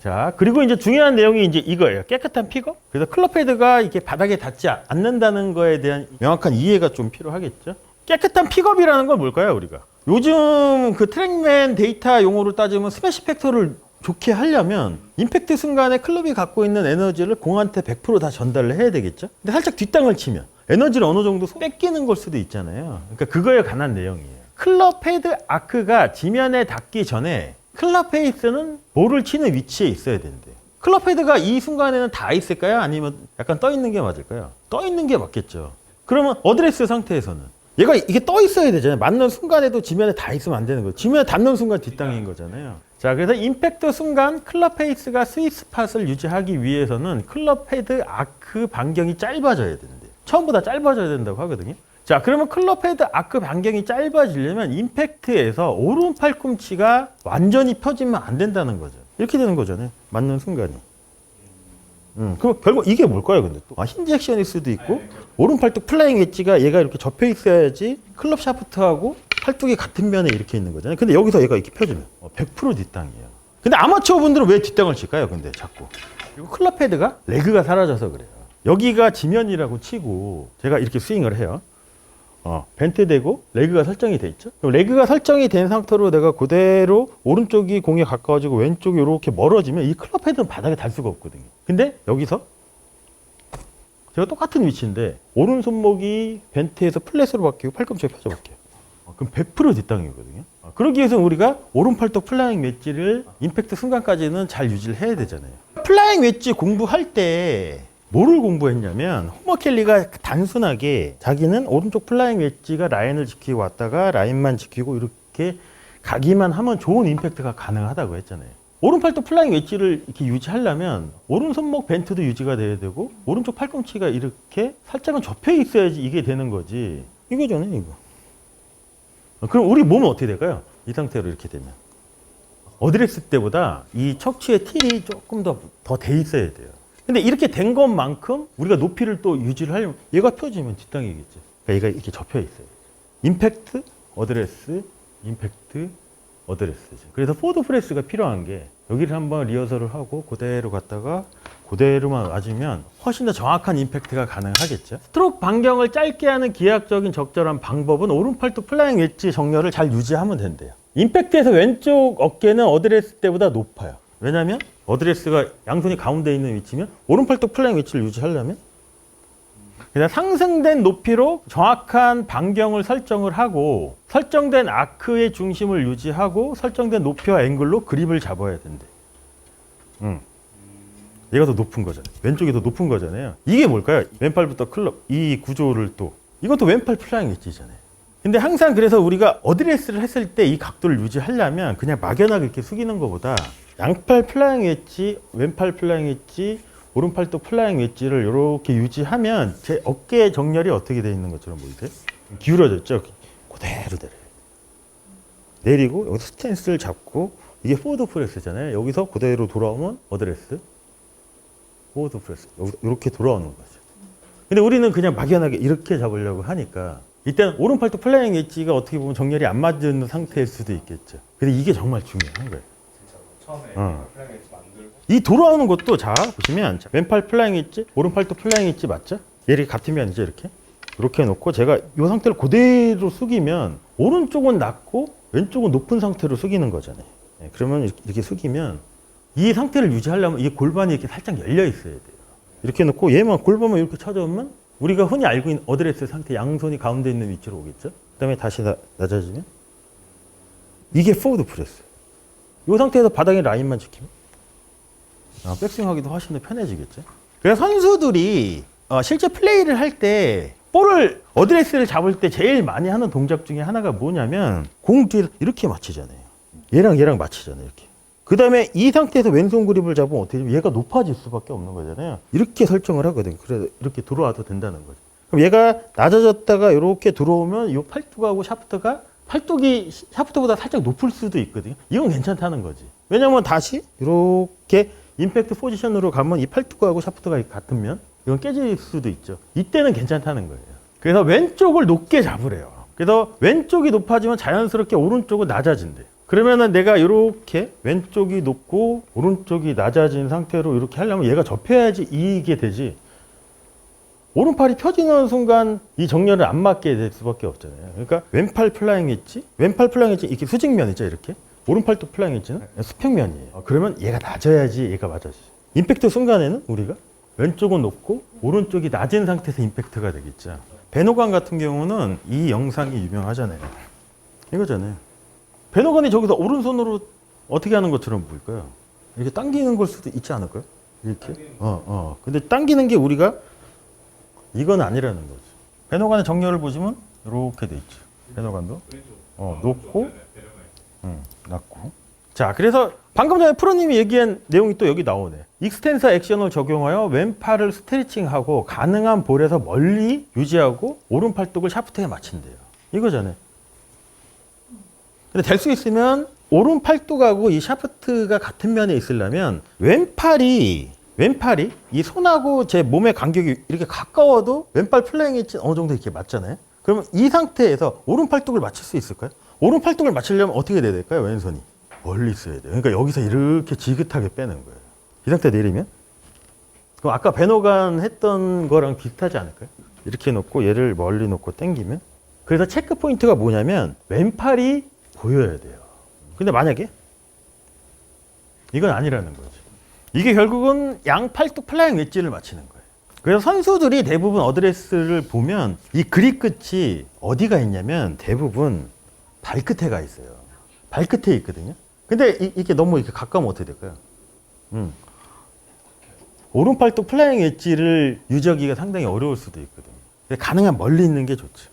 자, 그리고 이제 중요한 내용이 이제 이거예요. 깨끗한 픽업. 그래서 클럽 헤드가 이렇게 바닥에 닿지 않는다는 거에 대한 명확한 이해가 좀 필요하겠죠. 깨끗한 픽업이라는 건 뭘까요, 우리가? 요즘 그 트랙맨 데이터 용어로 따지면 스매시 팩터를 좋게 하려면 임팩트 순간에 클럽이 갖고 있는 에너지를 공한테 100%다 전달을 해야 되겠죠. 근데 살짝 뒷땅을 치면 에너지를 어느 정도 뺏기는 걸 수도 있잖아요. 그러니까 그거에 관한 내용이에요. 클럽 헤드 아크가 지면에 닿기 전에 클럽 페이스는 볼을 치는 위치에 있어야 된대요. 클럽 헤드가 이 순간에는 닿아 있을까요? 아니면 약간 떠 있는 게 맞을까요? 떠 있는 게 맞겠죠. 그러면 어드레스 상태에서는 얘가 이게 떠 있어야 되잖아요. 맞는 순간에도 지면에 닿아 있으면 안 되는 거예요. 지면에 닿는 순간 뒷땅인 거잖아요. 자, 그래서 임팩트 순간 클럽 페이스가 스윗 스팟을 유지하기 위해서는 클럽 헤드 아크 반경이 짧아져야 된대요. 처음보다 짧아져야 된다고 하거든요. 자, 그러면 클럽 헤드 아크 반경이 짧아지려면 임팩트에서 오른 팔꿈치가 완전히 펴지면 안 된다는 거죠. 이렇게 되는 거잖아요. 맞는 순간이. 그럼 결국 이게 뭘까요, 근데 또? 힌지 액션일 수도 있고, 오른 팔뚝 플라잉 웨지가 얘가 이렇게 접혀 있어야지 클럽 샤프트하고 팔뚝이 같은 면에 이렇게 있는 거잖아요. 근데 여기서 얘가 이렇게 펴지면 100% 뒷땅이에요. 근데 아마추어 분들은 왜 뒷땅을 칠까요, 근데 자꾸? 그리고 클럽 헤드가 레그가 사라져서 그래요. 여기가 지면이라고 치고 제가 이렇게 스윙을 해요. 벤트되고 레그가 설정이 돼 있죠. 그럼 레그가 설정이 된 상태로 내가 그대로 오른쪽이 공에 가까워지고 왼쪽이 이렇게 멀어지면 이 클럽 헤드는 바닥에 닿을 수가 없거든요. 근데 여기서 제가 똑같은 위치인데 오른 손목이 벤트에서 플랫으로 바뀌고 팔꿈치가 펴져 바뀌어요. 그럼 100% 뒷땅이거든요. 그러기 위해서는 우리가 오른 팔뚝 플라잉 웨지를 임팩트 순간까지는 잘 유지를 해야 되잖아요. 플라잉 웨지 공부할 때 뭐를 공부했냐면 호머 켈리가 단순하게 자기는 오른쪽 플라잉 웨지가 라인을 지키고 왔다가 라인만 지키고 이렇게 가기만 하면 좋은 임팩트가 가능하다고 했잖아요. 오른팔뚝 플라잉 웨지를 이렇게 유지하려면 오른 손목 벤트도 유지가 돼야 되고 오른쪽 팔꿈치가 이렇게 살짝은 접혀 있어야지 이게 되는 거지. 이거잖아요, 이거. 그럼 우리 몸은 어떻게 될까요? 이 상태로 이렇게 되면 어드레스 때보다 이 척추의 틸이 조금 더 돼 있어야 돼요. 근데 이렇게 된 것만큼 우리가 높이를 또 유지를 하려면 얘가 펴지면 뒷땅이겠죠. 그러니까 얘가 이렇게 접혀 있어요. 임팩트, 어드레스, 임팩트, 어드레스죠. 그래서 포드 프레스가 필요한 게 여기를 한번 리허설을 하고 그대로 갔다가 그대로만 맞으면 훨씬 더 정확한 임팩트가 가능하겠죠. 스트로크 반경을 짧게 하는 기하학적인 적절한 방법은 오른팔뚝 플라잉 웨지 정렬을 잘 유지하면 된대요. 임팩트에서 왼쪽 어깨는 어드레스 때보다 높아요. 왜냐하면 어드레스가 양손이 가운데 있는 위치면 오른팔뚝 플라잉 웨지를 유지하려면 그냥 상승된 높이로 정확한 반경을 설정을 하고 설정된 아크의 중심을 유지하고 설정된 높이와 앵글로 그립을 잡아야 된대. 얘가 더 높은 거잖아요. 왼쪽이 더 높은 거잖아요. 이게 뭘까요? 왼팔부터 클럽 이 구조를 또 이것도 왼팔 플라잉 웨지잖아요. 근데 항상 그래서 우리가 어드레스를 했을 때 이 각도를 유지하려면 그냥 막연하게 이렇게 숙이는 것보다 양팔 플라잉 웨지, 왼팔 플라잉 웨지, 오른팔뚝 플라잉 웨지를 이렇게 유지하면 제 어깨 정렬이 어떻게 되어 있는 것처럼 보이세요? 기울어졌죠? 그대로 내려요. 내리고 여기서 스탠스를 잡고 이게 포워드 프레스잖아요. 여기서 그대로 돌아오면 어드레스, 포워드 프레스. 이렇게 돌아오는 거죠. 근데 우리는 그냥 막연하게 이렇게 잡으려고 하니까 일단 오른팔뚝 플라잉 웨지가 어떻게 보면 정렬이 안 맞는 상태일 수도 있겠죠. 근데 이게 정말 중요한 거예요. 처음에 플라잉 웨지 만들고 이 돌아오는 것도 자 보시면 왼팔 플라잉 웨지, 오른팔도 플라잉 웨지 맞죠? 얘를 같으면 이제 이렇게 놓고 제가 이 상태를 그대로 숙이면 오른쪽은 낮고 왼쪽은 높은 상태로 숙이는 거잖아요. 네, 그러면 이렇게 숙이면 이 상태를 유지하려면 이 골반이 이렇게 살짝 열려 있어야 돼요. 이렇게 놓고 얘만 골반만 이렇게 찾아오면 우리가 흔히 알고 있는 어드레스 상태 양손이 가운데 있는 위치로 오겠죠? 그다음에 다시 낮아지면 이게 포워드 프레스. 이 상태에서 바닥에 라인만 지키면 백스윙하기도 훨씬 더 편해지겠죠. 그래서 선수들이 실제 플레이를 할 때 볼을 어드레스를 잡을 때 제일 많이 하는 동작 중에 하나가 뭐냐면 공 뒤에 이렇게 맞추잖아요. 얘랑 맞추잖아요. 이렇게. 그 다음에 이 상태에서 왼손 그립을 잡으면 어떻게 되면 얘가 높아질 수밖에 없는 거잖아요. 이렇게 설정을 하거든요. 그래서 이렇게 들어와도 된다는 거죠. 그럼 얘가 낮아졌다가 이렇게 들어오면 이 팔뚝하고 샤프트가 팔뚝이 샤프트보다 살짝 높을 수도 있거든요. 이건 괜찮다는 거지. 왜냐면 다시 이렇게 임팩트 포지션으로 가면 이 팔뚝하고 샤프트가 같으면 이건 깨질 수도 있죠. 이때는 괜찮다는 거예요. 그래서 왼쪽을 높게 잡으래요. 그래서 왼쪽이 높아지면 자연스럽게 오른쪽은 낮아진대요. 그러면은 내가 이렇게 왼쪽이 높고 오른쪽이 낮아진 상태로 이렇게 하려면 얘가 접혀야지 이게 되지. 오른팔이 펴지는 순간 이 정렬을 안 맞게 될 수밖에 없잖아요. 그러니까 왼팔 플라잉 엣지, 왼팔 플라잉 엣지 이렇게 수직면 있죠, 이렇게. 오른팔도 플라잉 엣지는 수평면이에요. 그러면 얘가 낮아야지 얘가 맞아지죠. 임팩트 순간에는 우리가 왼쪽은 높고 오른쪽이 낮은 상태에서 임팩트가 되겠죠. 베노간 같은 경우는 이 영상이 유명하잖아요. 이거잖아요. 베노간이 저기서 오른손으로 어떻게 하는 것처럼 보일까요? 이렇게 당기는 걸 수도 있지 않을까요? 이렇게. 근데 당기는 게 우리가 이건 아니라는 거죠. 베노간의 정렬을 보시면 이렇게 돼 있죠. 베노간도 높고, 낮고. 자, 그래서 방금 전에 프로님이 얘기한 내용이 또 여기 나오네. 익스텐서 액션을 적용하여 왼팔을 스트레칭하고 가능한 볼에서 멀리 유지하고 오른팔뚝을 샤프트에 맞춘대요. 이거잖아요. 근데 될 수 있으면 오른팔뚝하고 이 샤프트가 같은 면에 있으려면 왼팔이 이 손하고 제 몸의 간격이 이렇게 가까워도 왼팔 플레잉 엣지 어느 정도 이렇게 맞잖아요. 그러면 이 상태에서 오른팔뚝을 맞출 수 있을까요? 오른팔뚝을 맞추려면 어떻게 돼야 될까요? 왼손이 멀리 있어야 돼요. 그러니까 여기서 이렇게 지긋하게 빼는 거예요. 이 상태 내리면 그럼 아까 베노간 했던 거랑 비슷하지 않을까요? 이렇게 놓고 얘를 멀리 놓고 당기면 그래서 체크 포인트가 뭐냐면 왼팔이 보여야 돼요. 근데 만약에 이건 아니라는 거죠. 이게 결국은 양팔뚝 플라잉 웨지를 맞추는 거예요. 그래서 선수들이 대부분 어드레스를 보면 이 그립 끝이 어디가 있냐면 대부분 발끝에 가 있어요. 발끝에 있거든요. 근데 이게 너무 이렇게 가까우면 어떻게 될까요? 오른팔뚝 플라잉 웨지를 유지하기가 상당히 어려울 수도 있거든요. 가능한 멀리 있는 게 좋죠.